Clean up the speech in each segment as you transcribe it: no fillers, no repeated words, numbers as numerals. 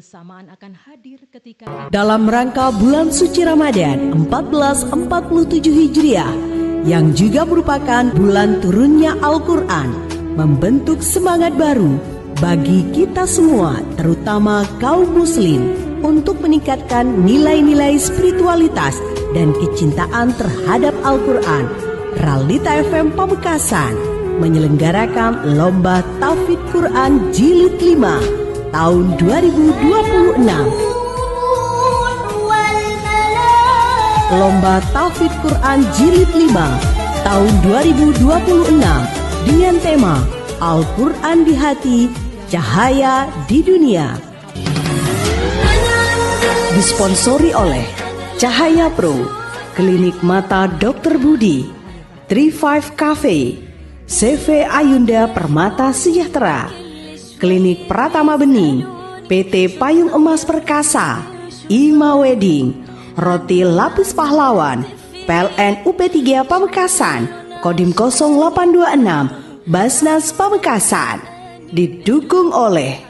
kebersamaan akan hadir ketika dalam rangka bulan suci Ramadan 1447 Hijriah yang juga merupakan bulan turunnya Al-Quran, membentuk semangat baru bagi kita semua, terutama kaum muslim, untuk meningkatkan nilai-nilai spiritualitas dan kecintaan terhadap Al-Quran. Ralita FM Pamekasan menyelenggarakan Lomba Tahfidz Quran Jilid 5 tahun 2026. Lomba Tahfidz Quran Jilid 5 tahun 2026 dengan tema Al-Quran di Hati, Cahaya di Dunia. Disponsori oleh Cahaya Pro, Klinik Mata Dr. Budi, 35 Cafe, CV Ayunda Permata Sejahtera, Klinik Pratama Bening, PT Payung Emas Perkasa, Ima Wedding, Roti Lapis Pahlawan, PLN UP3 Pamekasan, Kodim 0826, Basnas Pamekasan, didukung oleh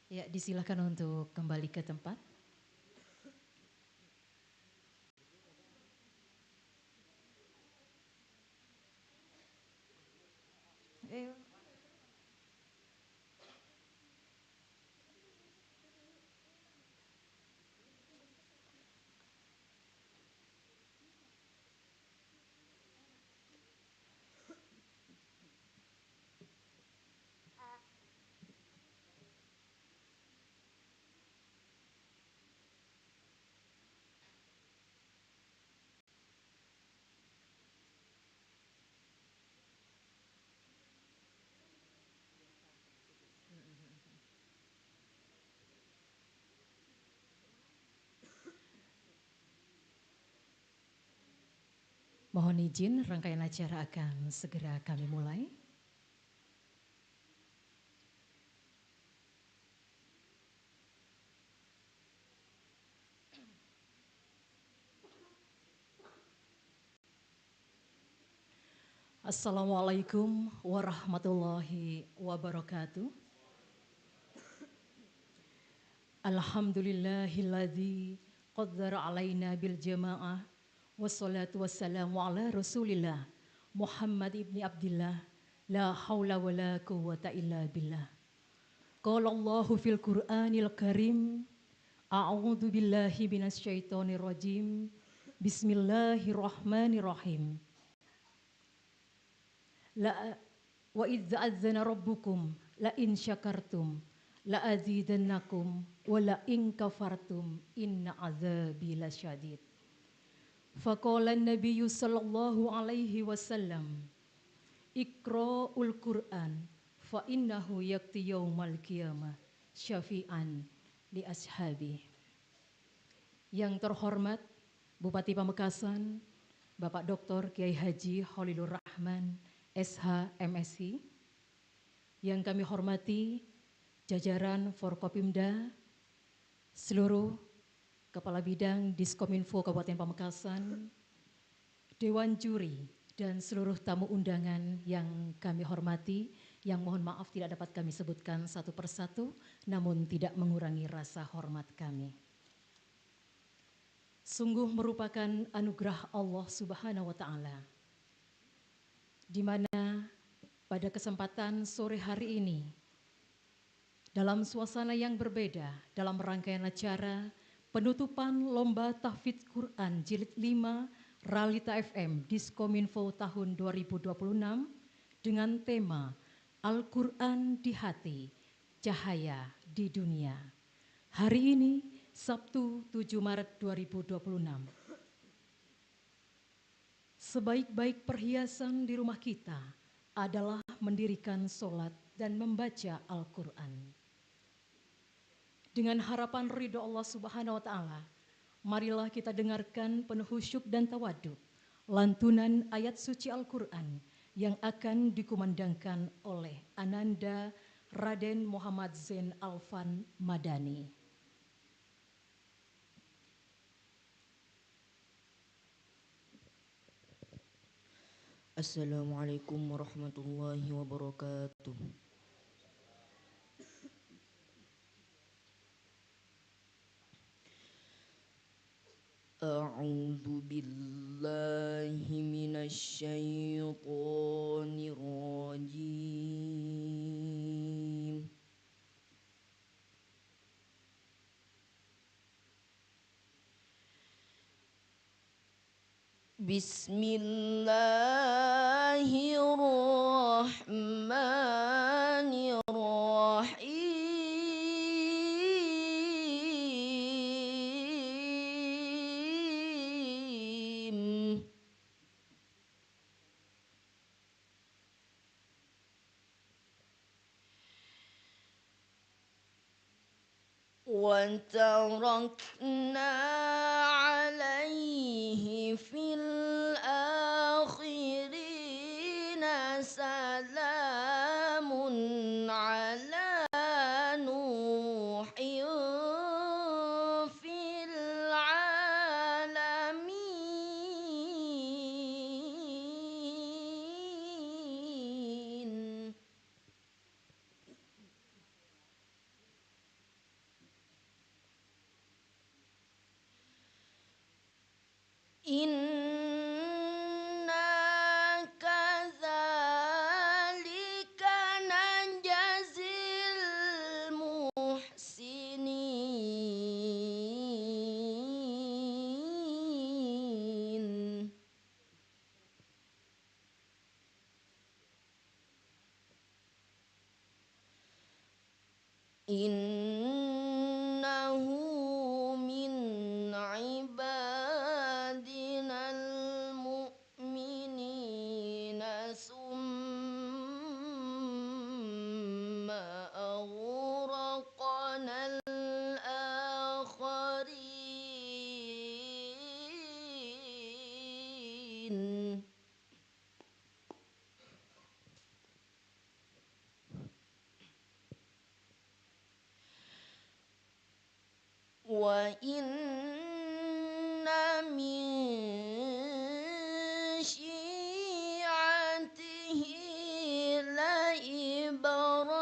ya, disilakan untuk kembali ke tempat. Mohon izin, rangkaian acara akan segera kami mulai. Assalamualaikum warahmatullahi wabarakatuh. Alhamdulillahilladzi qaddara alaina bil jama'ah. Wassalatu wassalamu ala rasulillah Muhammad ibni Abdillah. La hawla wa la quwwata illa billah. Qala Allahu fil Qur'anil Karim, a'udzu billahi minasyaitonir rajim. Bismillahirrahmanirrahim. La wa idz adzana rabbukum la in syakartum la azidannakum wa la in kafartum inna azabi lasyadid. Faqala an-nabiyyu sallallahu alaihi wasallam, Iqra'ul Qur'an fa innahu yakti yaumal qiyamah syafi'an li ashabi. Yang terhormat Bupati Pamekasan, Bapak Dr. Kiai Haji Khalilur Rahman, SH MSI. Yang kami hormati jajaran Forkopimda, seluruh Kepala Bidang Diskominfo Kabupaten Pamekasan, Dewan Juri, dan seluruh tamu undangan yang kami hormati, yang mohon maaf tidak dapat kami sebutkan satu persatu, namun tidak mengurangi rasa hormat kami. Sungguh merupakan anugerah Allah Subhanahu wa Ta'ala, di mana pada kesempatan sore hari ini, dalam suasana yang berbeda, dalam rangkaian acara penutupan Lomba Tahfidz Quran Jilid 5 Realita FM Diskominfo tahun 2026 dengan tema Al-Quran di Hati, Cahaya di Dunia. Hari ini Sabtu 7 Maret 2026. Sebaik-baik perhiasan di rumah kita adalah mendirikan sholat dan membaca Al-Quran. Dengan harapan ridho Allah Subhanahu wa Ta'ala, marilah kita dengarkan penuh khusyuk dan tawaduk lantunan ayat suci Al-Quran yang akan dikumandangkan oleh Ananda Raden Muhammad Zain Alfan Madani. Assalamualaikum warahmatullahi wabarakatuh. A'udzu billahi minasy syaithanir rajim. Bismillahirrahmanirrahim. وتركنا عليه في الآخرين سلام على نوح في العالمين. Inna kadzalika najzil muhsinin. Innahu min ibadinal mu'minina summa aghraqnal akharin. Wa inna min syi'atihi la Ibrahim.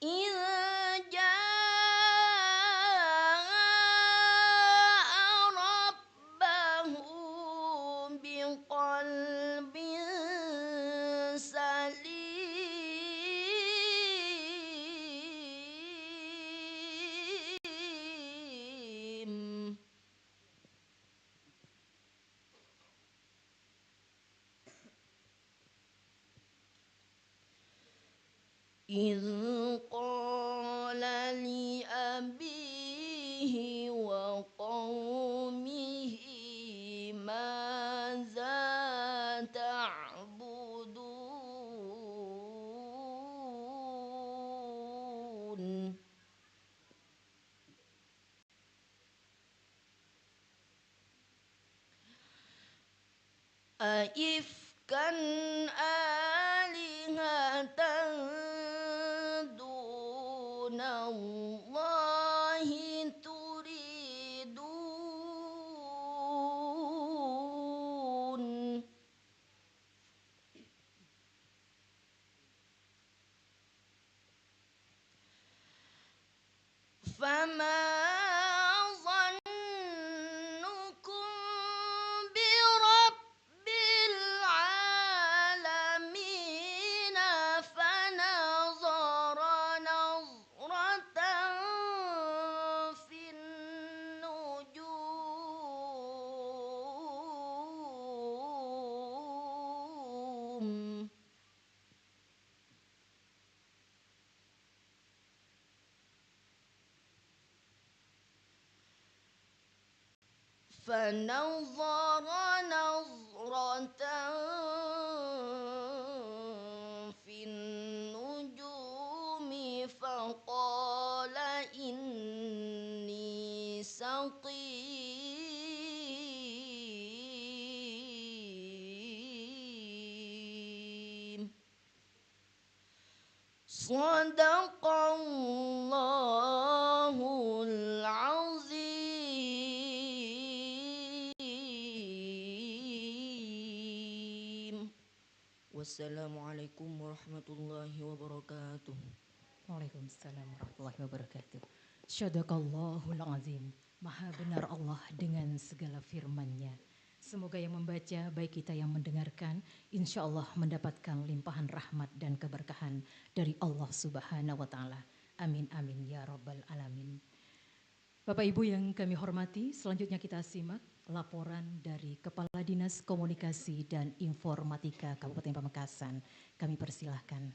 Idza jaa'a rabbahu biqalbin salim. إذ قال لأبيه وقومه ماذا تعبدون أئفكا فنظر نظرة في النجوم فقال إني سقيم صدق الله العظيم. Wassalamualaikum warahmatullahi wabarakatuh. Waalaikumsalam warahmatullahi wabarakatuh. Syadaqallahul azim. Maha benar Allah dengan segala firman-Nya. Semoga yang membaca, baik kita yang mendengarkan, insya Allah mendapatkan limpahan rahmat dan keberkahan dari Allah Subhanahu wa Ta'ala. Amin, amin, ya Rabbal Alamin. Bapak Ibu yang kami hormati, selanjutnya kita simak laporan dari Kepala Dinas Komunikasi dan Informatika Kabupaten Pamekasan. Kami persilahkan.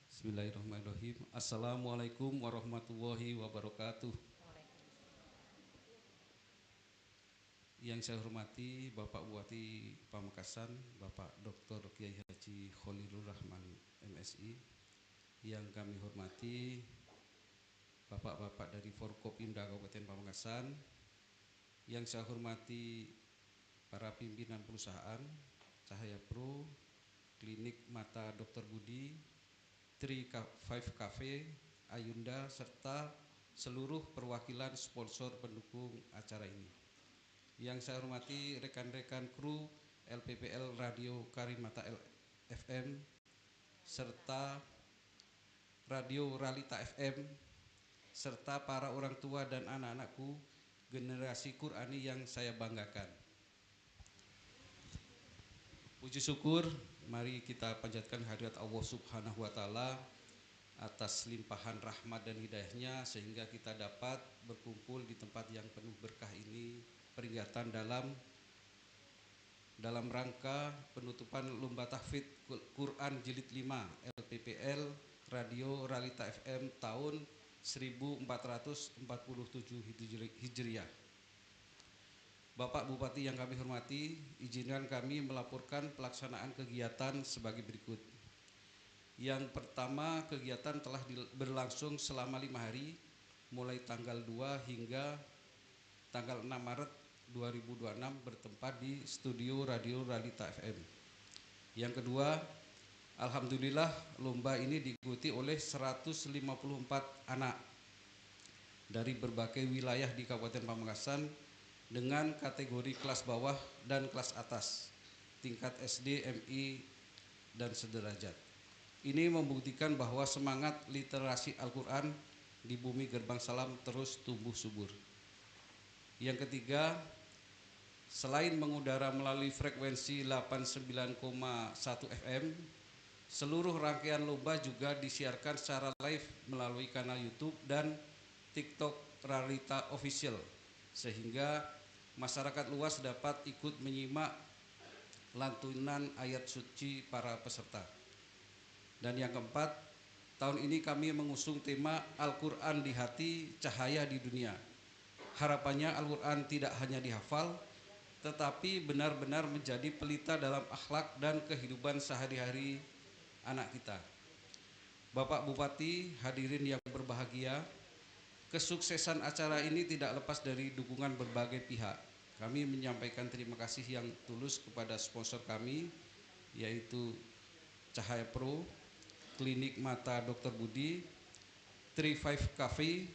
Bismillahirrahmanirrahim. Assalamualaikum warahmatullahi wabarakatuh. Yang saya hormati Bapak Bupati Pamekasan, Bapak Dr. Kiai Haji Khalilur Rahman MSI. Yang kami hormati Bapak-bapak dari Forkopimda Kabupaten Pamekasan. Yang saya hormati para pimpinan perusahaan Cahaya Pro, Klinik Mata Dr. Budi, 5 Cafe, Ayunda, serta seluruh perwakilan sponsor pendukung acara ini. Yang saya hormati rekan-rekan kru LPPL Radio Karimata FM, serta Radio Ralita FM, serta para orang tua dan anak-anakku, generasi Qurani yang saya banggakan. Puji syukur, mari kita panjatkan hadirat Allah Subhanahu wa Ta'ala atas limpahan rahmat dan hidayahnya sehingga kita dapat berkumpul di tempat yang penuh berkah ini, peringatan dalam rangka penutupan lomba tahfidz Quran Jilid 5 LPPL Radio Ralita FM tahun 1447 Hijriah. Bapak Bupati yang kami hormati, izinkan kami melaporkan pelaksanaan kegiatan sebagai berikut. Yang pertama, kegiatan telah berlangsung selama 5 hari, mulai tanggal 2 hingga tanggal 6 Maret 2026 bertempat di studio Radio Ralita FM. Yang kedua, alhamdulillah lomba ini diikuti oleh 154 anak dari berbagai wilayah di Kabupaten Pamekasan dengan kategori kelas bawah dan kelas atas, tingkat SD, MI, dan sederajat. Ini membuktikan bahwa semangat literasi Al-Quran di bumi Gerbang Salam terus tumbuh subur. Yang ketiga, selain mengudara melalui frekuensi 89,1 FM, seluruh rangkaian lomba juga disiarkan secara live melalui kanal YouTube dan TikTok Ralita Official, sehingga masyarakat luas dapat ikut menyimak lantunan ayat suci para peserta. Dan yang keempat, tahun ini kami mengusung tema Al-Quran di hati, cahaya di dunia. Harapannya Al-Quran tidak hanya dihafal, tetapi benar-benar menjadi pelita dalam akhlak dan kehidupan sehari-hari anak kita. Bapak Bupati, hadirin yang berbahagia, kesuksesan acara ini tidak lepas dari dukungan berbagai pihak. Kami menyampaikan terima kasih yang tulus kepada sponsor kami, yaitu Cahaya Pro, Klinik Mata Dr. Budi, 5 Cafe,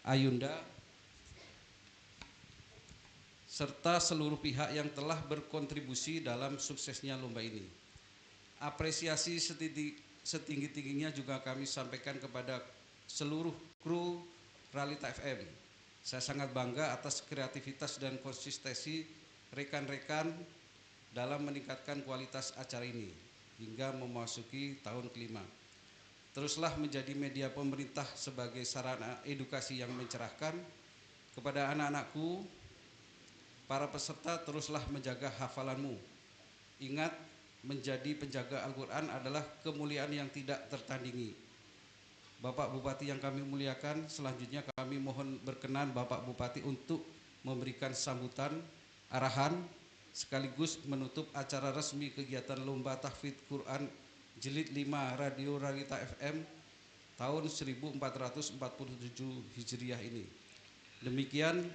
Ayunda, serta seluruh pihak yang telah berkontribusi dalam suksesnya lomba ini. Apresiasi setinggi-tingginya juga kami sampaikan kepada seluruh kru Ralita FM. Saya sangat bangga atas kreativitas dan konsistensi rekan-rekan dalam meningkatkan kualitas acara ini hingga memasuki tahun kelima. Teruslah menjadi media pemerintah sebagai sarana edukasi yang mencerahkan kepada anak-anakku. Para peserta teruslah menjaga hafalanmu. Ingat, menjadi penjaga Al-Quran adalah kemuliaan yang tidak tertandingi. Bapak Bupati yang kami muliakan, selanjutnya kami mohon berkenan Bapak Bupati untuk memberikan sambutan, arahan, sekaligus menutup acara resmi kegiatan Lomba Tahfidz Quran Jilid 5 Radio Realita FM tahun 1447 Hijriah ini. Demikian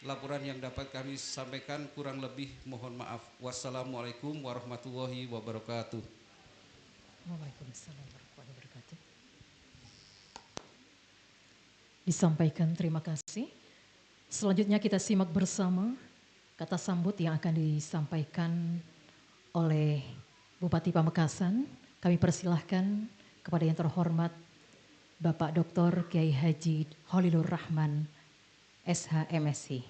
laporan yang dapat kami sampaikan, kurang lebih mohon maaf. Wassalamualaikum warahmatullahi wabarakatuh. Waalaikumsalam warahmatullahi wabarakatuh. Disampaikan, terima kasih. Selanjutnya kita simak bersama kata sambut yang akan disampaikan oleh Bupati Pamekasan. Kami persilahkan kepada yang terhormat Bapak Dr. Kiai Haji Holilur Rahman, SH MSc.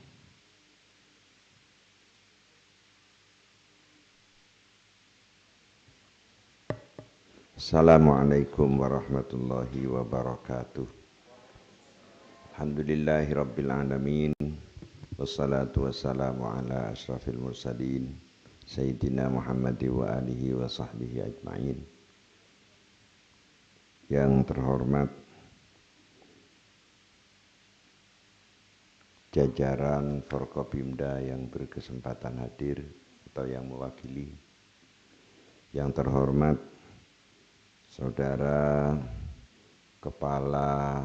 Assalamualaikum warahmatullahi wabarakatuh. Alhamdulillahi rabbil alamin. Wassalatu wassalamu ala ashrafil mursalin Sayyidina Muhammad wa alihi wa sahbihi ajma'in. Yang terhormat jajaran Forkopimda yang berkesempatan hadir atau yang mewakili. Yang terhormat Saudara Kepala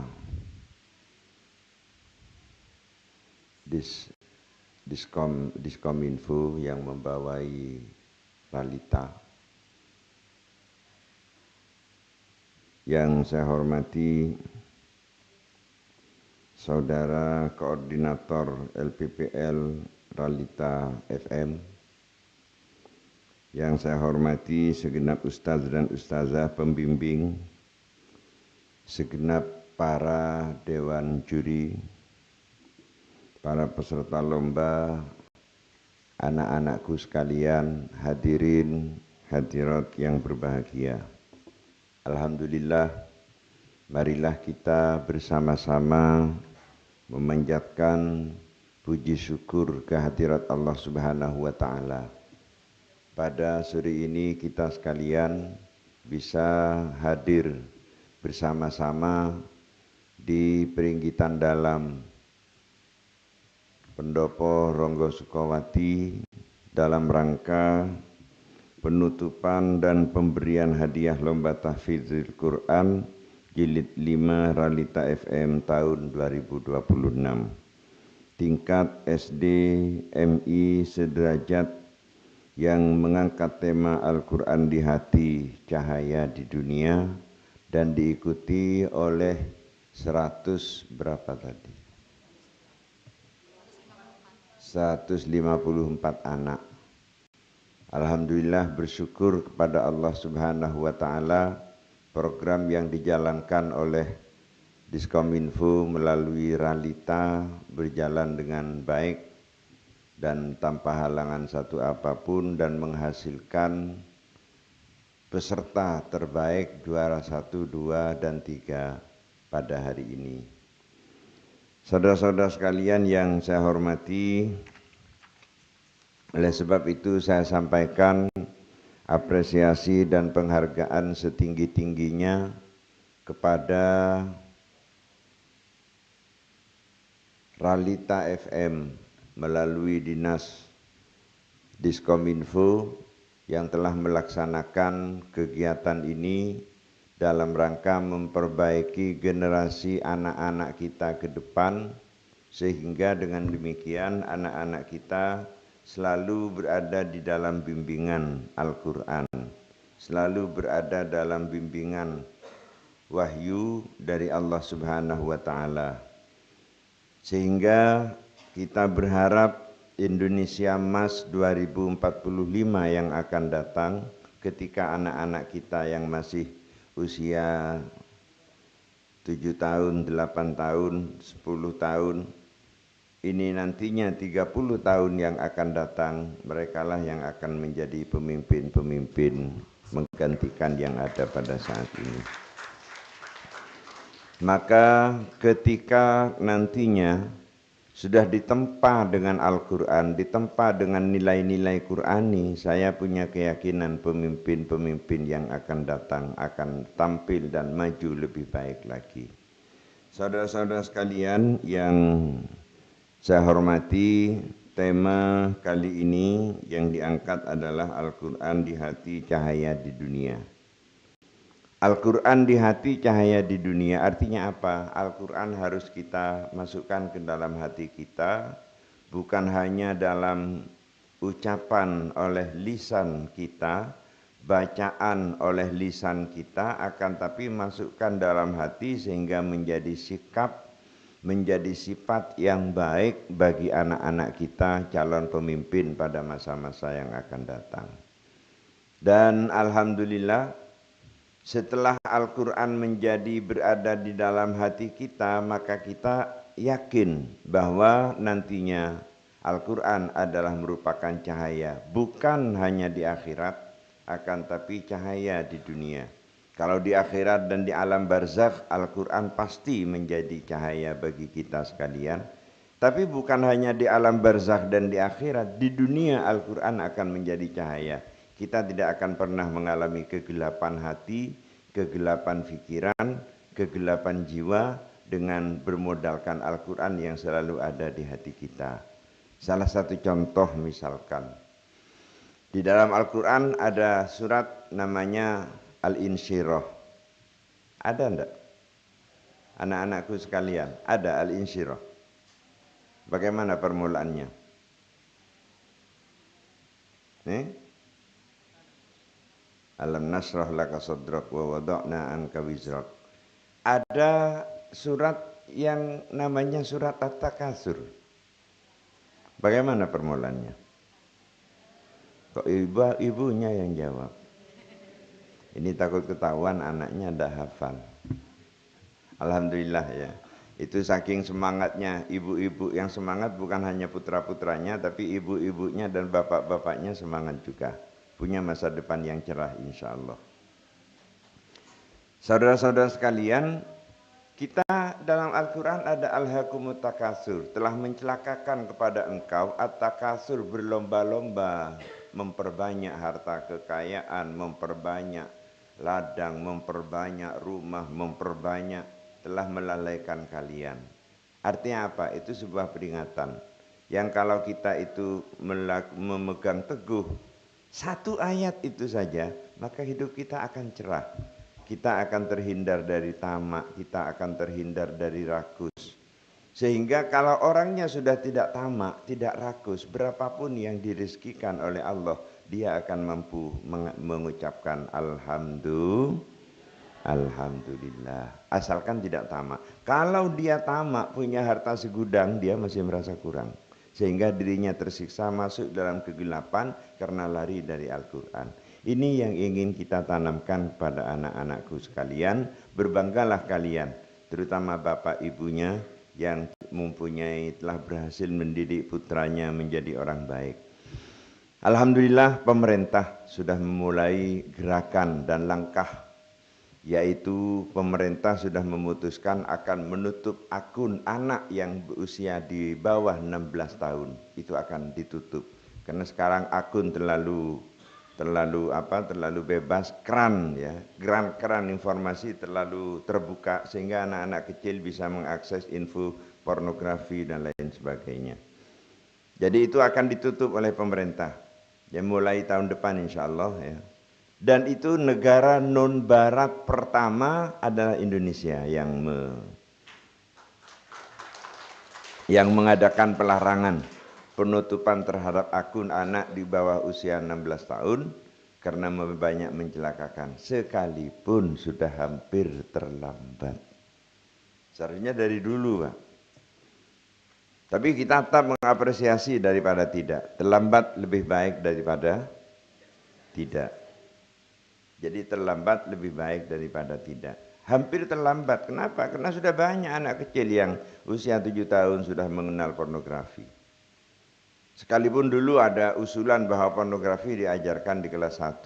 Diskominfo yang membawai Ralita. Yang saya hormati Saudara Koordinator LPPL Ralita FM. Yang saya hormati segenap ustaz dan ustazah pembimbing, segenap para dewan juri, para peserta lomba, anak-anakku sekalian, hadirin, hadirat yang berbahagia. Alhamdulillah, marilah kita bersama-sama memanjatkan puji syukur kehadirat Allah Subhanahu wa Ta'ala. Pada sore ini kita sekalian bisa hadir bersama-sama di Peringgitan Dalam Pendopo Ronggo Sukowati dalam rangka penutupan dan pemberian hadiah Lomba Tahfidzul Quran Jilid 5 Realita FM tahun 2026. Tingkat SD MI sederajat yang mengangkat tema Al-Quran di hati, cahaya di dunia, dan diikuti oleh 100 berapa tadi? 154 anak. Alhamdulillah, bersyukur kepada Allah Subhanahu wa Ta'ala, program yang dijalankan oleh Diskominfo melalui Ralita berjalan dengan baik dan tanpa halangan satu apapun, dan menghasilkan peserta terbaik juara 1, 2, dan 3 pada hari ini. Saudara-saudara sekalian yang saya hormati, oleh sebab itu saya sampaikan apresiasi dan penghargaan setinggi-tingginya kepada Ralita FM melalui Dinas Diskominfo yang telah melaksanakan kegiatan ini dalam rangka memperbaiki generasi anak-anak kita ke depan, sehingga dengan demikian anak-anak kita selalu berada di dalam bimbingan Al-Quran, selalu berada dalam bimbingan wahyu dari Allah Subhanahu wa Ta'ala, sehingga kita berharap Indonesia Emas 2045 yang akan datang, ketika anak-anak kita yang masih usia 7 tahun, 8 tahun, 10 tahun, ini nantinya 30 tahun yang akan datang, merekalah yang akan menjadi pemimpin-pemimpin menggantikan yang ada pada saat ini. Maka ketika nantinya sudah ditempa dengan Al-Quran, ditempa dengan nilai-nilai Qurani, saya punya keyakinan pemimpin-pemimpin yang akan datang akan tampil dan maju lebih baik lagi. Saudara-saudara sekalian yang saya hormati, tema kali ini yang diangkat adalah Al-Quran di hati, cahaya di dunia. Al-Quran di hati, cahaya di dunia. Artinya apa? Al-Quran harus kita masukkan ke dalam hati kita, bukan hanya dalam ucapan oleh lisan kita, bacaan oleh lisan kita, akan tapi masukkan dalam hati sehingga menjadi sikap, menjadi sifat yang baik bagi anak-anak kita, calon pemimpin pada masa-masa yang akan datang. Dan alhamdulillah, setelah Al-Quran menjadi berada di dalam hati kita, maka kita yakin bahwa nantinya Al-Quran adalah merupakan cahaya, bukan hanya di akhirat, akan tapi cahaya di dunia. Kalau di akhirat dan di alam barzakh, Al-Quran pasti menjadi cahaya bagi kita sekalian. Tapi bukan hanya di alam barzakh dan di akhirat, di dunia Al-Quran akan menjadi cahaya. Kita tidak akan pernah mengalami kegelapan hati, kegelapan pikiran, kegelapan jiwa dengan bermodalkan Al-Quran yang selalu ada di hati kita. Salah satu contoh misalkan, di dalam Al-Quran ada surat namanya Al-Insyirah. Ada enggak? Anak-anakku sekalian, ada Al-Insyirah. Bagaimana permulaannya? Alam nasrah laka sadrak wa wada'na anka wizrak. Ada surat yang namanya surat At-Takatsur. Bagaimana permulaannya? Kok ibunya yang jawab? Ini takut ketahuan anaknya ada hafal. Alhamdulillah ya. Itu saking semangatnya ibu-ibu yang semangat, bukan hanya putra-putranya, tapi ibu-ibunya dan bapak-bapaknya semangat juga. Punya masa depan yang cerah insya Allah. Saudara-saudara sekalian, kita dalam Al-Quran ada Alhaakumut Takatsur, telah mencelakakan kepada engkau at-takatsur, berlomba-lomba memperbanyak harta kekayaan, memperbanyak ladang, memperbanyak rumah, memperbanyak, telah melalaikan kalian. Artinya apa? Itu sebuah peringatan yang kalau kita itu memegang teguh satu ayat itu saja, maka hidup kita akan cerah. Kita akan terhindar dari tamak, kita akan terhindar dari rakus. Sehingga kalau orangnya sudah tidak tamak, tidak rakus, berapapun yang dirizkikan oleh Allah, dia akan mampu mengucapkan Alhamdulillah. Asalkan tidak tamak. Kalau dia tamak, punya harta segudang, dia masih merasa kurang. Sehingga dirinya tersiksa masuk dalam kegelapan karena lari dari Al-Quran. Ini yang ingin kita tanamkan pada anak-anakku sekalian. Berbanggalah kalian, terutama bapak ibunya yang telah berhasil mendidik putranya menjadi orang baik. Alhamdulillah pemerintah sudah memulai gerakan dan langkah, yaitu pemerintah sudah memutuskan akan menutup akun anak yang berusia di bawah 16 tahun. Itu akan ditutup. Karena sekarang akun terlalu bebas, keran informasi terlalu terbuka sehingga anak-anak kecil bisa mengakses info pornografi dan lain sebagainya. Jadi itu akan ditutup oleh pemerintah. Ya mulai tahun depan insyaallah ya. Dan itu negara non barat pertama adalah Indonesia yang mengadakan pelarangan penutupan terhadap akun anak di bawah usia 16 tahun karena banyak mencelakakan, sekalipun sudah hampir terlambat. Seharusnya dari dulu, Pak. Tapi kita tetap mengapresiasi daripada tidak. Terlambat lebih baik daripada tidak. Jadi terlambat lebih baik daripada tidak. Hampir terlambat. Kenapa? Karena sudah banyak anak kecil yang usia 7 tahun sudah mengenal pornografi. Sekalipun dulu ada usulan bahwa pornografi diajarkan di kelas 1,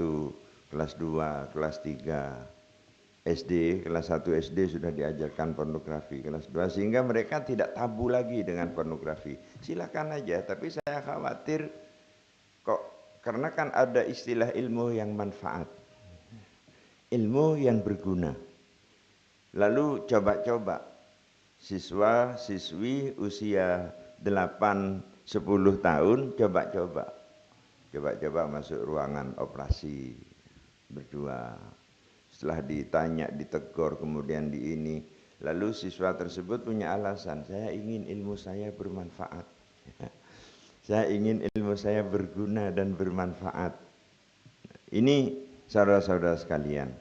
kelas 2, kelas 3. SD, kelas 1 SD sudah diajarkan pornografi, kelas 2, sehingga mereka tidak tabu lagi dengan pornografi. Silakan aja, tapi saya khawatir kok, karena kan ada istilah ilmu yang manfaat, ilmu yang berguna. Lalu coba-coba siswa siswi usia 8-10 tahun coba-coba masuk ruangan operasi berdua. Setelah ditanya, ditegur, kemudian di ini, lalu siswa tersebut punya alasan, saya ingin ilmu saya bermanfaat. Saya ingin ilmu saya berguna dan bermanfaat. Ini saudara-saudara sekalian,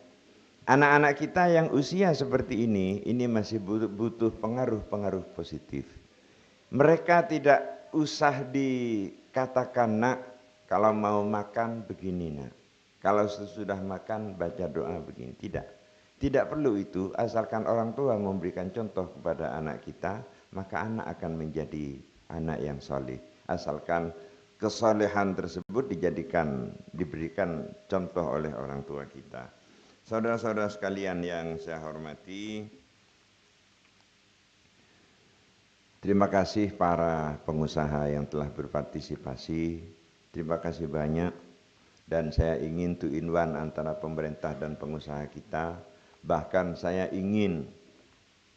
anak-anak kita yang usia seperti ini masih butuh pengaruh-pengaruh positif. Mereka tidak usah dikatakan, nak, kalau mau makan begini, nak. Kalau sudah makan baca doa begini. Tidak perlu itu, asalkan orang tua memberikan contoh kepada anak kita, maka anak akan menjadi anak yang soleh. Asalkan kesolehan tersebut diberikan contoh oleh orang tua kita. Saudara-saudara sekalian yang saya hormati, terima kasih para pengusaha yang telah berpartisipasi. Terima kasih banyak. Dan saya ingin 2-in-1 antara pemerintah dan pengusaha kita. Bahkan saya ingin,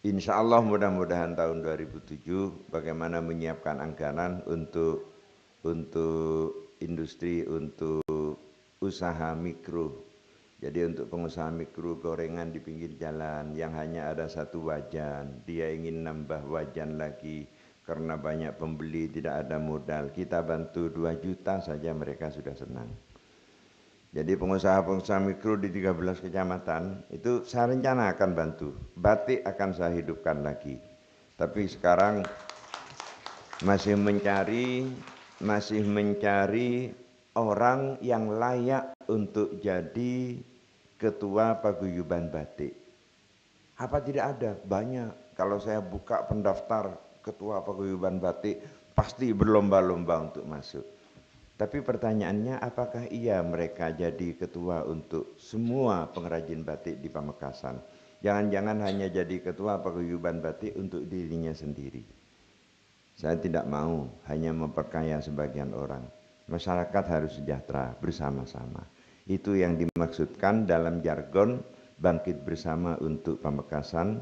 insya Allah mudah-mudahan tahun 2007 bagaimana menyiapkan anggaran untuk industri, untuk usaha mikro. Jadi untuk pengusaha mikro gorengan di pinggir jalan yang hanya ada 1 wajan, dia ingin nambah wajan lagi karena banyak pembeli, tidak ada modal, kita bantu 2 juta saja mereka sudah senang. Jadi pengusaha-pengusaha mikro di 13 kecamatan itu saya rencana akan bantu. Batik akan saya hidupkan lagi. Tapi sekarang masih mencari orang yang layak untuk jadi ketua paguyuban batik. Apa tidak ada? Banyak. Kalau saya buka pendaftar ketua paguyuban batik, pasti berlomba-lomba untuk masuk. Tapi pertanyaannya, apakah iya mereka jadi ketua untuk semua pengrajin batik di Pamekasan? Jangan-jangan hanya jadi ketua paguyuban batik untuk dirinya sendiri. Saya tidak mau hanya memperkaya sebagian orang. Masyarakat harus sejahtera bersama-sama. Itu yang dimaksudkan dalam jargon bangkit bersama untuk Pamekasan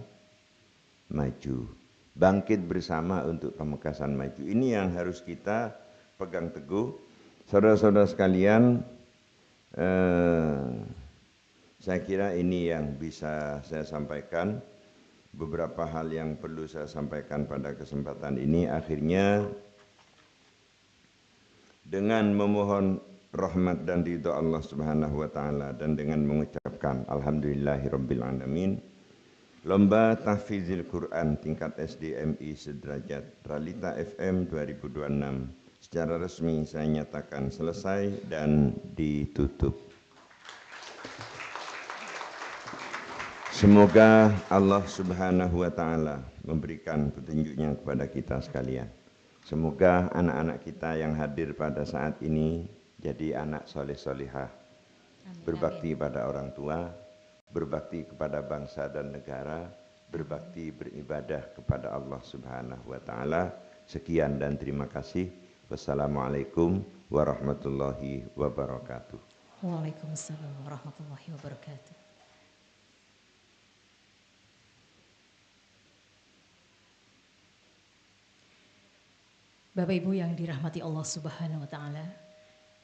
maju. Bangkit bersama untuk Pamekasan maju. Ini yang harus kita pegang teguh. Saudara-saudara sekalian, saya kira ini yang bisa saya sampaikan. Beberapa hal yang perlu saya sampaikan pada kesempatan ini. Akhirnya dengan memohon rahmat dan ridha Allah Subhanahu wa taala dan dengan mengucapkan alhamdulillahirabbil alamin, lomba tahfizil Quran tingkat SDMI sederajat Ralita FM 2026 secara resmi saya nyatakan selesai dan ditutup. Semoga Allah Subhanahu wa taala memberikan petunjuknya kepada kita sekalian. Semoga anak-anak kita yang hadir pada saat ini jadi anak soleh-solihah, berbakti pada orang tua, berbakti kepada bangsa dan negara, berbakti beribadah kepada Allah Subhanahu wa taala. Sekian dan terima kasih. Wassalamualaikum warahmatullahi wabarakatuh. Waalaikumsalam warahmatullahi wabarakatuh. Bapak Ibu yang dirahmati Allah Subhanahu wa taala,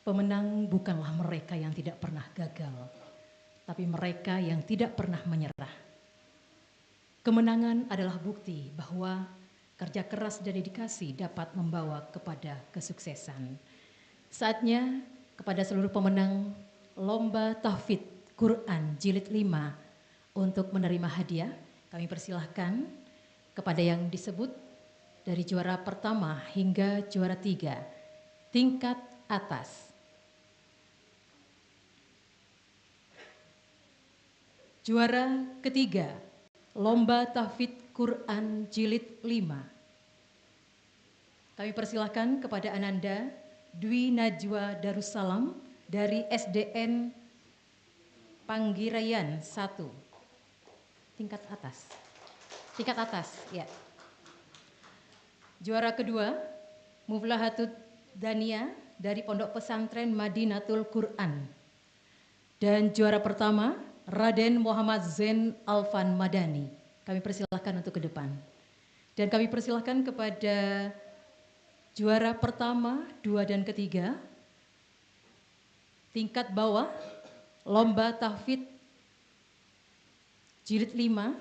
pemenang bukanlah mereka yang tidak pernah gagal, tapi mereka yang tidak pernah menyerah. Kemenangan adalah bukti bahwa kerja keras dan dedikasi dapat membawa kepada kesuksesan. Saatnya kepada seluruh pemenang Lomba Tahfidz Quran Jilid 5 untuk menerima hadiah, kami persilahkan kepada yang disebut dari juara pertama hingga juara 3 tingkat atas. Juara ketiga Lomba Tahfidz Quran Jilid 5. Kami persilahkan kepada Ananda Dwi Najwa Darussalam dari SDN Panggirayan 1. tingkat atas. Tingkat atas, ya. Juara kedua, Muflahatut Dania dari Pondok Pesantren Madinatul Quran. Dan juara pertama, Raden Muhammad Zain Alfan Madani. Kami persilahkan untuk ke depan. Dan kami persilahkan kepada juara pertama, 2 dan ketiga, tingkat bawah, Lomba Tahfidz Jilid 5.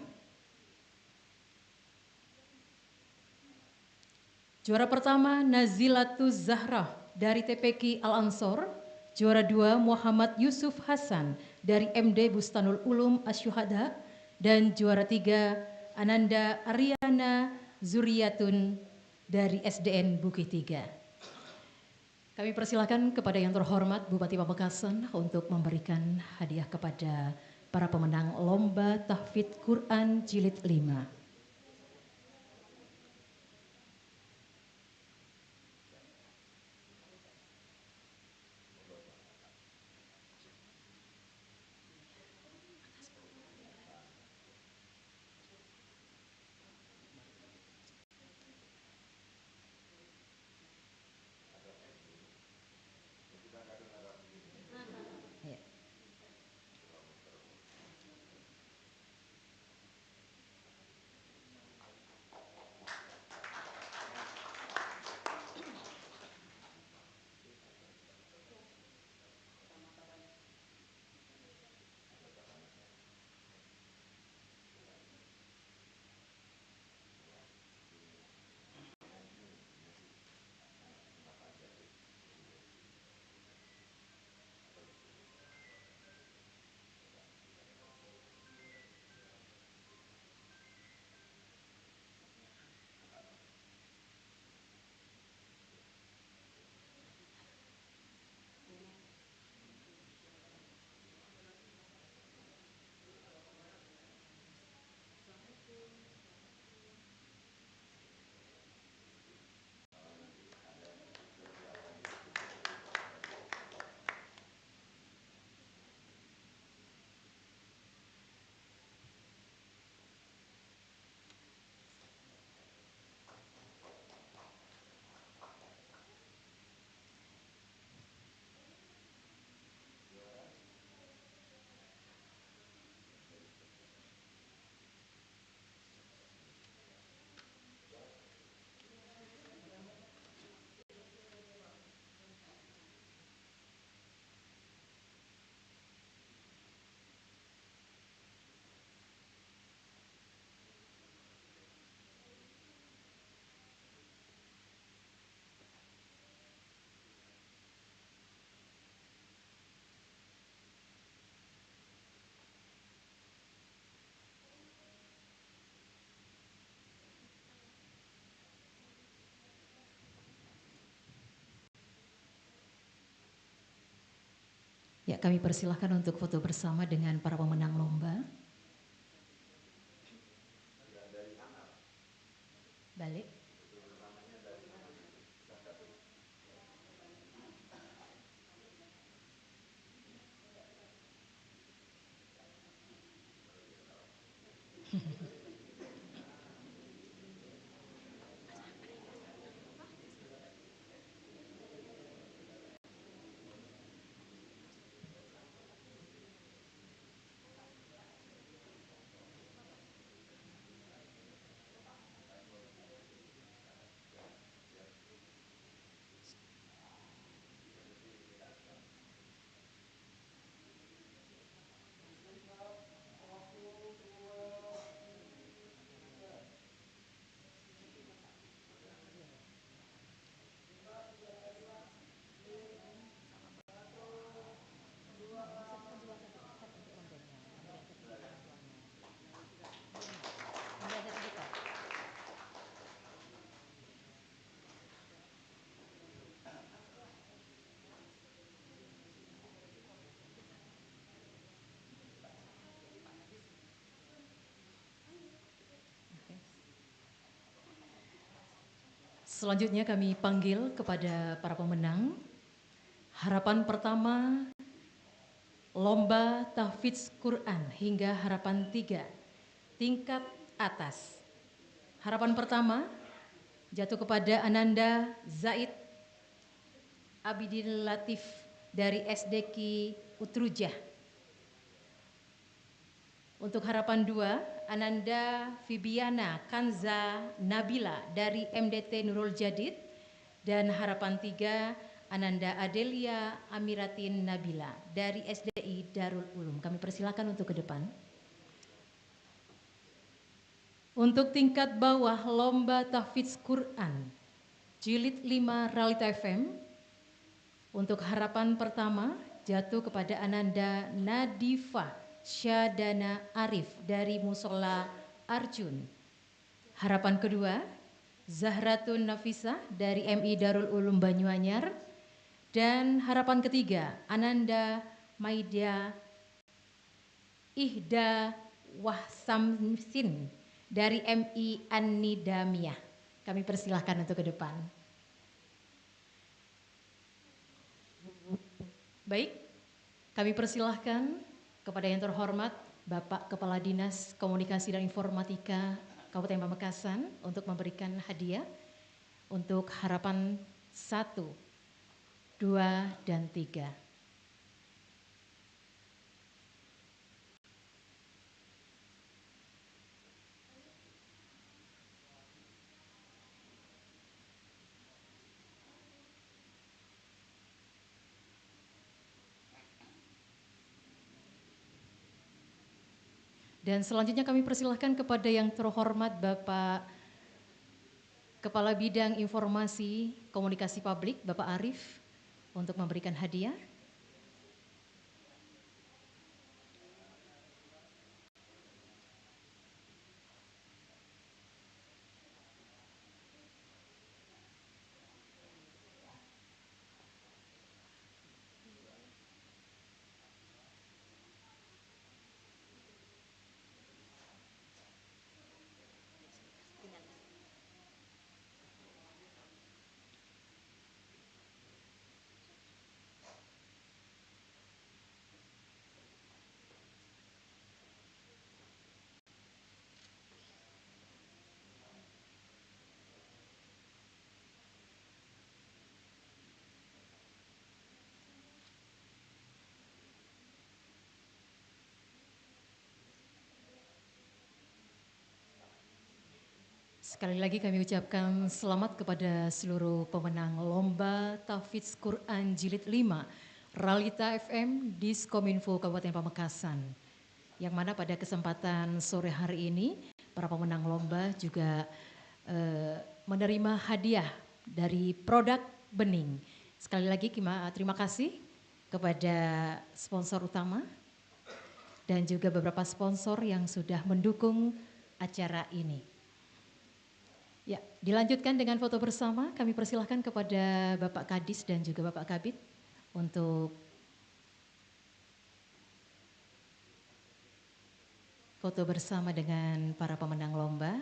Juara pertama Nazilatuz Zahrah dari TPQ Al-Ansor. Juara 2 Muhammad Yusuf Hasan dari MD Bustanul Ulum Asyuhada. Dan juara 3 Ananda Aryana Zuriyatun dari SDN Bukit 3. Kami persilakan kepada yang terhormat Bupati Pamekasan untuk memberikan hadiah kepada para pemenang Lomba Tahfidz Quran Jilid 5. Ya, kami persilahkan untuk foto bersama dengan para pemenang lomba. Balik. Selanjutnya kami panggil kepada para pemenang. Harapan pertama, Lomba Tahfidz Quran hingga harapan 3. tingkat atas. Harapan pertama jatuh kepada Ananda Zaid Abidin Latif dari SDQ Utrujah. Untuk harapan 2, Ananda Fibiana Kanza Nabila dari MDT Nurul Jadid. Dan harapan 3, Ananda Adelia Amiratin Nabila dari SDI Darul Ulum. Kami persilakan untuk ke depan. Untuk tingkat bawah lomba tahfidz Quran Jilid 5 Realita FM. Untuk harapan pertama jatuh kepada Ananda Nadifa Syadana Arif dari Musola Arjun. Harapan kedua Zahratun Nafisah dari MI Darul Ulum Banyuanyar. Dan harapan ketiga Ananda Maida Ihda Wahsamsin dari MI An-Nidamiyah. Kami persilahkan untuk ke depan. Baik, kami persilahkan kepada yang terhormat Bapak Kepala Dinas Komunikasi dan Informatika Kabupaten Pamekasan untuk memberikan hadiah untuk harapan 1, 2, dan 3. Dan selanjutnya kami persilahkan kepada yang terhormat Bapak Kepala Bidang Informasi Komunikasi Publik, Bapak Arif, untuk memberikan hadiah. Sekali lagi kami ucapkan selamat kepada seluruh pemenang Lomba Tahfidz Quran Jilid 5 Realita FM Diskominfo Kabupaten Pamekasan. Yang mana pada kesempatan sore hari ini para pemenang lomba juga menerima hadiah dari produk bening. Sekali lagi terima kasih kepada sponsor utama dan juga beberapa sponsor yang sudah mendukung acara ini. Ya, dilanjutkan dengan foto bersama. Kami persilahkan kepada Bapak Kadis dan juga Bapak Kabid untuk foto bersama dengan para pemenang lomba.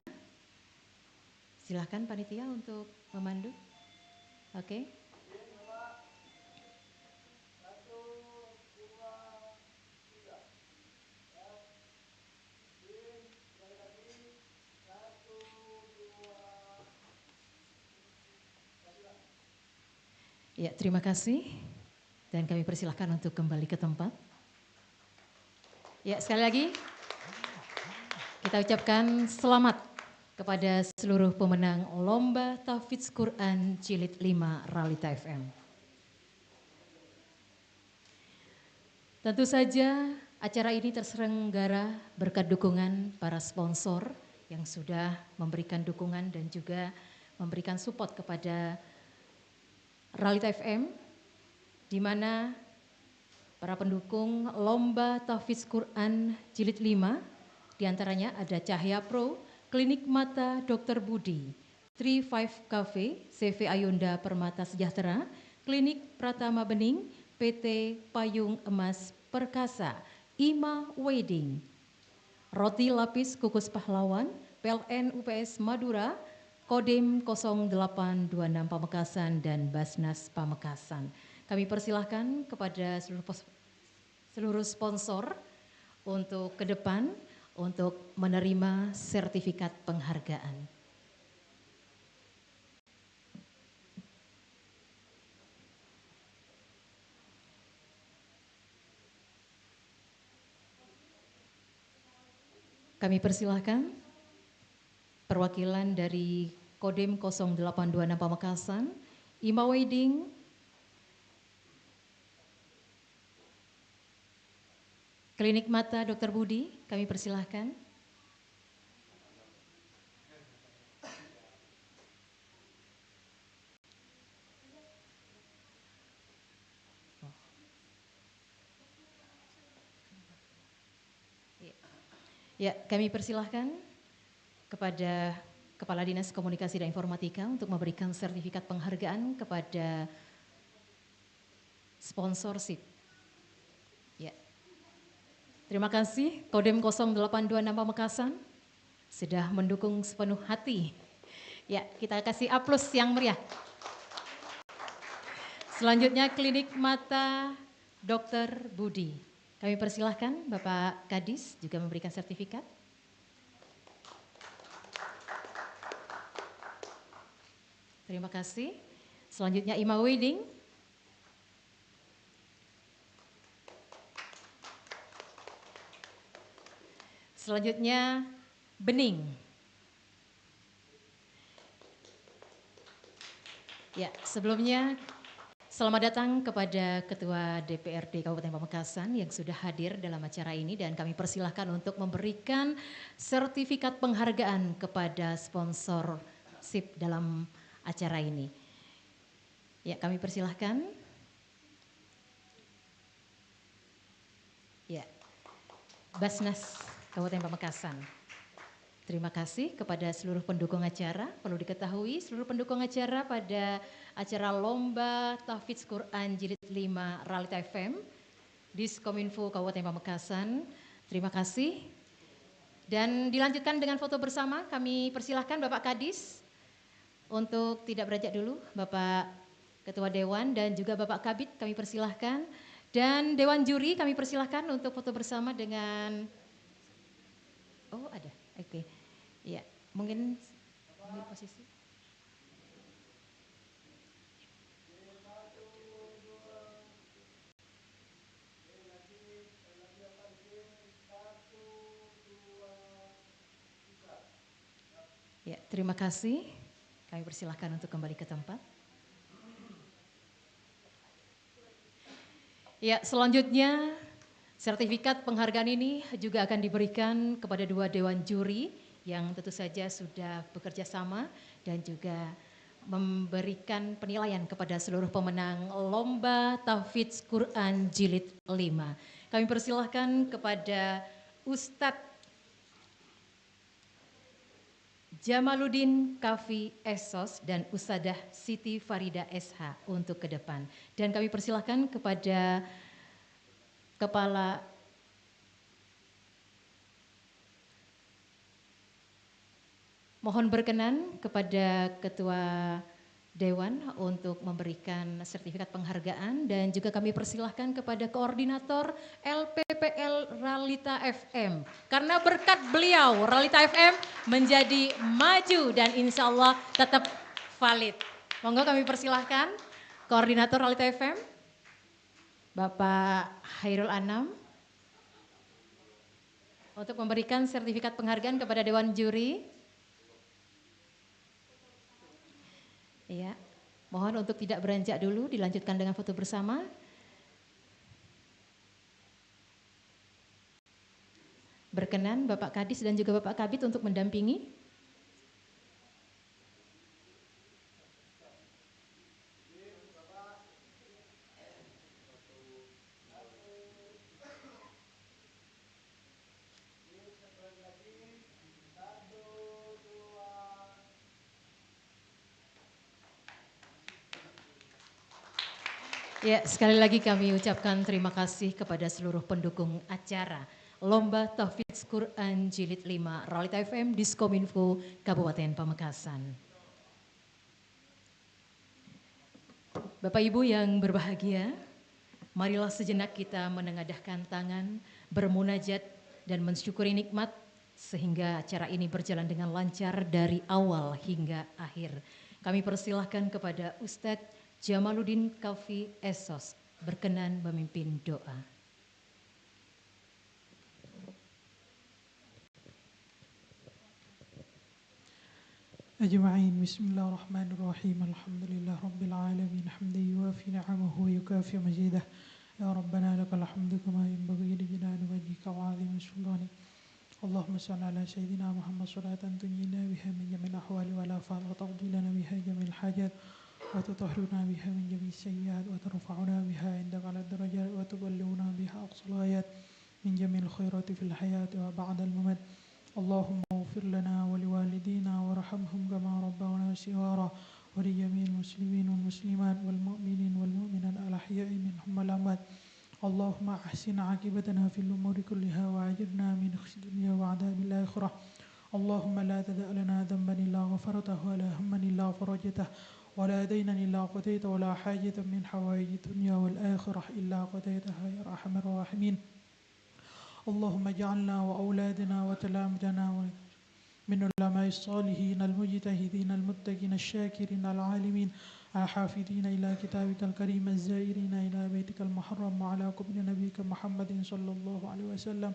Silahkan panitia untuk memandu. Oke. Ya, terima kasih. Dan kami persilahkan untuk kembali ke tempat. Ya, sekali lagi kita ucapkan selamat kepada seluruh pemenang Lomba Tahfidz Quran Jilid 5 Realita FM. Tentu saja acara ini terselenggara berkat dukungan para sponsor yang sudah memberikan dukungan dan juga memberikan support kepada Realita FM, di mana para pendukung Lomba Tahfidz Quran Jilid 5, diantaranya ada Cahya Pro, Klinik Mata Dr. Budi, 35 Cafe, CV Ayunda Permata Sejahtera, Klinik Pratama Bening, PT Payung Emas Perkasa, Ima Wedding, Roti Lapis Kukus Pahlawan, PLN UPS Madura, Kodim 0826 Pamekasan dan Basnas Pamekasan. Kami persilahkan kepada seluruh sponsor untuk ke depan untuk menerima sertifikat penghargaan. Kami persilahkan perwakilan dari Kodim 0826 Pamekasan, Imaweding, Klinik Mata Dr. Budi, kami persilahkan. Ya, kami persilahkan kepada Kepala Dinas Komunikasi dan Informatika untuk memberikan sertifikat penghargaan kepada sponsorship. Ya. Terima kasih Kodim 0826 Pamekasan sudah mendukung sepenuh hati. Ya, kita kasih aplaus yang meriah. Selanjutnya Klinik Mata Dr. Budi. Kami persilahkan Bapak Kadis juga memberikan sertifikat. Terima kasih. Selanjutnya Imaweding. Selanjutnya Bening. Ya, sebelumnya selamat datang kepada Ketua DPRD Kabupaten Pamekasan yang sudah hadir dalam acara ini dan kami persilahkan untuk memberikan sertifikat penghargaan kepada sponsorship dalam acara ini. Ya, kami persilahkan. Ya, Basnas Kabupaten Pamekasan. Terima kasih kepada seluruh pendukung acara. Perlu diketahui seluruh pendukung acara pada acara Lomba Tahfidz Quran Jilid 5 Realita FM Diskominfo Kabupaten Pamekasan. Terima kasih. Dan dilanjutkan dengan foto bersama. Kami persilahkan Bapak Kadis untuk tidak beranjak dulu. Bapak Ketua Dewan dan juga Bapak Kabid kami persilahkan. Dan Dewan Juri kami persilahkan untuk foto bersama dengan... Oh ada, oke. Ya, mungkin ambil posisi. Ya, terima kasih. Kami persilahkan untuk kembali ke tempat. Ya, selanjutnya sertifikat penghargaan ini juga akan diberikan kepada 2 dewan juri yang tentu saja sudah bekerja sama dan juga memberikan penilaian kepada seluruh pemenang Lomba Tahfidz Quran Jilid 5. Kami persilahkan kepada Ustadz Jamaluddin Kafi Esos dan Ustadzah Siti Farida SH untuk ke depan. Dan kami persilahkan kepada Kepala mohon berkenan kepada Ketua Dewan untuk memberikan sertifikat penghargaan dan juga kami persilahkan kepada Koordinator LPPL Realita FM. Karena berkat beliau Realita FM menjadi maju dan insya Allah tetap valid. Monggo kami persilahkan Koordinator Realita FM Bapak Hairul Anam untuk memberikan sertifikat penghargaan kepada Dewan Juri. Ya, mohon untuk tidak beranjak dulu, dilanjutkan dengan foto bersama. Berkenan Bapak Kadis dan juga Bapak Kabid untuk mendampingi. Ya, sekali lagi kami ucapkan terima kasih kepada seluruh pendukung acara Lomba Tahfidz Quran Jilid 5 Realita FM Diskominfo Kabupaten Pamekasan. Bapak Ibu yang berbahagia, marilah sejenak kita menengadahkan tangan, bermunajat dan mensyukuri nikmat sehingga acara ini berjalan dengan lancar dari awal hingga akhir. Kami persilahkan kepada Ustadz Jamaluddin Kafi Esos berkenan memimpin doa. أجمعين بسم الله الرحمن الرحيم الحمد لله رب العالمين حمدا يوافي نعمه ويكافئ مزيده يا ربنا لك الحمد كما ينبغي لجلال وجهك وعظيم سلطانك اللهم صل على سيدنا محمد صلاة تنجينا بها من جميع الأحوال والآفات وتقضي لنا بها جميع الحاجات وتطهرنا بها من جميع السيئات وترفعنا بها عندك على الدرجات وتبلغنا بها أقصى الغايات من جميع الخيرات في الحياة وبعد الممات اللهم اغفر لنا ولوالدينا وارحمهم كما ربونا صغارا ولجميع المسلمين والمسلمات والمؤمنين والمؤمنات الأحياء منهم والأموات اللهم أحسن عاقبتنا في الأمور كلها وأجرنا من خزي الدنيا وعذاب الآخرة اللهم لا تدع لنا ذنبا إلا غفرته ولا هما إلا فرجته ولا دينا إلا قضيته ولا حاجة من حوائج الدنيا والآخرة إلا قضيتها يا أرحم الراحمين اللهم اجعلنا وأولادنا وتلامذنا من علماء الصالحين المجتهدين المتقين الشاكرين العالمين الحافظين إلى كتابك الكريم الزائرين إلى بيتك المحرم وعلى قبر نبيك محمد صلى الله عليه وسلم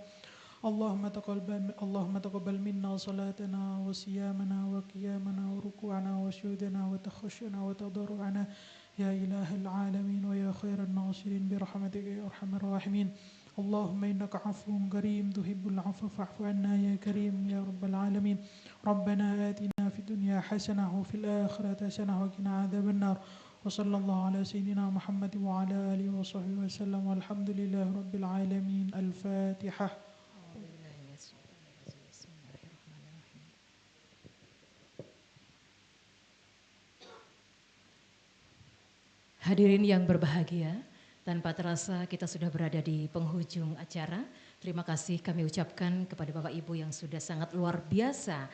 اللهم تقبل منا صلاتنا وصيامنا وقيامنا وركوعنا وسجودنا وتخشعنا وتضرعنا يا إله العالمين ويا خير الناصرين برحمتك يا أرحم الراحمين اللهم إنك عفو كريم تحب العفو فاعف عنا يا كريم يا رب العالمين ربنا آتنا في الدنيا حسنة وفي الآخرة حسنة وقنا عذاب النار وصلى الله على سيدنا محمد وعلى آله وصحبه وسلم والحمد لله رب العالمين. الفاتحة. Hadirin yang berbahagia, tanpa terasa kita sudah berada di penghujung acara. Terima kasih kami ucapkan kepada Bapak Ibu yang sudah sangat luar biasa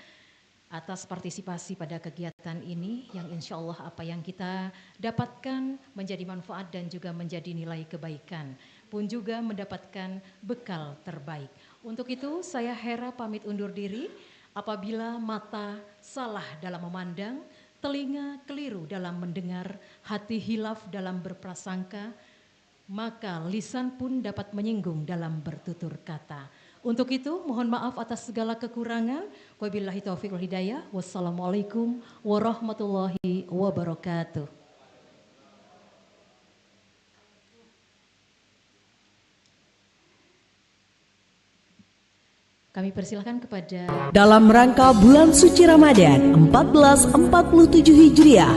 atas partisipasi pada kegiatan ini, yang insya Allah apa yang kita dapatkan menjadi manfaat dan juga menjadi nilai kebaikan, pun juga mendapatkan bekal terbaik. Untuk itu saya Hera pamit undur diri. Apabila mata salah dalam memandang, telinga keliru dalam mendengar, hati hilaf dalam berprasangka, maka lisan pun dapat menyinggung dalam bertutur kata. Untuk itu mohon maaf atas segala kekurangan. Wabillahi taufiq wal hidayah. Wassalamualaikum warahmatullahi wabarakatuh. Kami persilahkan kepada dalam rangka bulan suci Ramadan 1447 Hijriah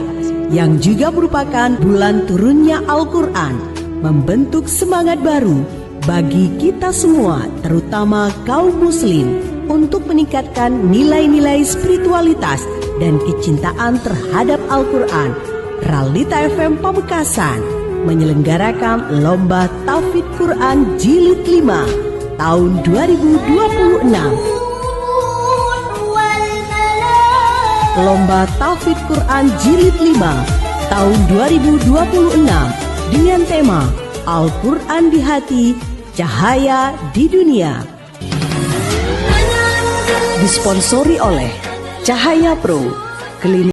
yang juga merupakan bulan turunnya Al-Quran, membentuk semangat baru bagi kita semua, terutama kaum muslim, untuk meningkatkan nilai-nilai spiritualitas dan kecintaan terhadap Al-Quran. Realita FM Pamekasan menyelenggarakan Lomba Tahfidz Quran Jilid 5 tahun 2026. Lomba Tahfidz Quran Jilid 5 tahun 2026 dengan tema Al-Quran di Hati, Cahaya di Dunia. Disponsori oleh Cahaya Pro, Klinik